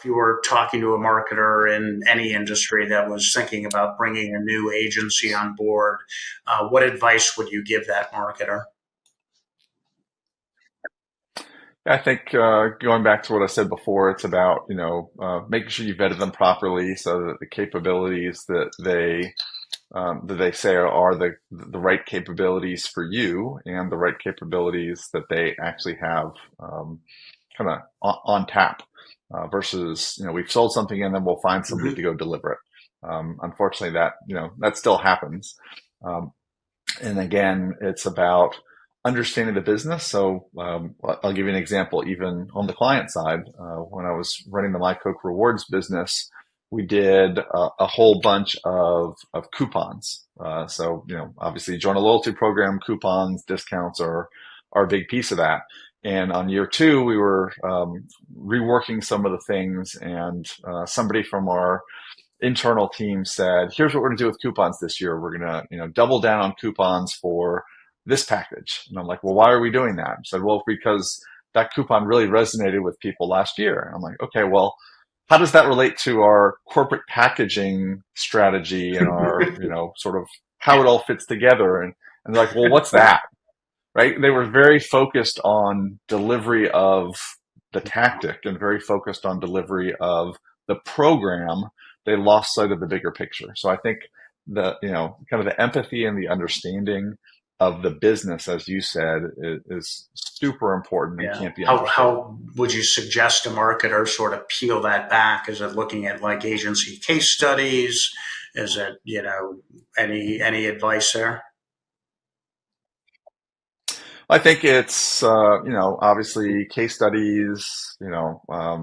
if you were talking to a marketer in any industry that was thinking about bringing a new agency on board, what advice would you give that marketer? I think going back to what I said before, it's about making sure you vetted them properly so that the capabilities that they say are the right capabilities for you and the right capabilities that they actually have kind of on tap versus we've sold something and then we'll find somebody to Hmm. go deliver it. Unfortunately, that that still happens. Um, and again, it's about understanding the business. So I'll give you an example. Even on the client side, when I was running the My Coke Rewards business, we did a whole bunch of coupons. So obviously, join a loyalty program, coupons, discounts are a big piece of that. And on year two, we were reworking some of the things, and somebody from our internal team said, here's what we're going to do with coupons this year. We're going to, double down on coupons for this package. And I'm like, well, why are we doing that? He said, well, because that coupon really resonated with people last year. And I'm like, okay, well, how does that relate to our corporate packaging strategy and our, sort of how it all fits together? And they're like, well, what's that? Right? They were very focused on delivery of the tactic and very focused on delivery of the program. They lost sight of the bigger picture. So I think kind of the empathy and the understanding of the business, as you said, is super important and Yeah. can't be understated. How would you suggest a marketer sort of peel that back? Is it looking at like agency case studies? Is it, any advice there? I think it's, obviously case studies, I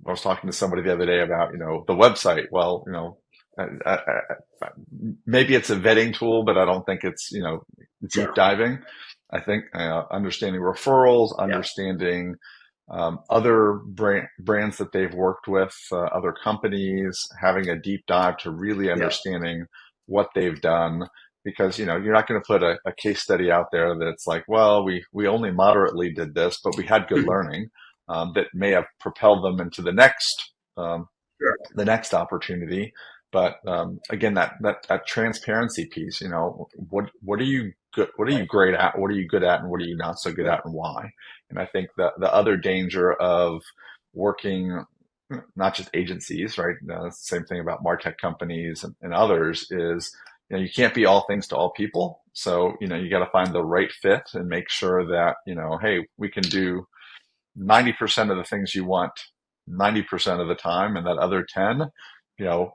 was talking to somebody the other day about, the website. Well, maybe it's a vetting tool, but I don't think it's, deep Sure. diving. I think understanding referrals, Yeah. understanding other brands that they've worked with, other companies, having a deep dive to really Yeah. understanding what they've done. Because you're not going to put a case study out there that's like, well, we only moderately did this, but we had good learning that may have propelled them into um, Sure. the next opportunity. But again, that transparency piece, what are you good, what are you Right. great at, what are you good at, and what are you not so good Yeah. at, and why? And I think the other danger of working not just agencies, right? Same thing about martech companies and others is you can't be all things to all people. So you got to find the right fit and make sure that hey, we can do 90% of the things you want 90% of the time, and that other 10, you know,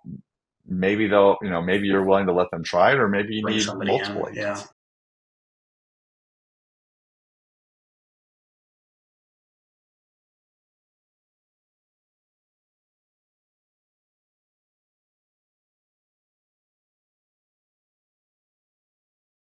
maybe maybe you're willing to let them try it, or maybe you Bring need somebody in. multiple Yeah. agents.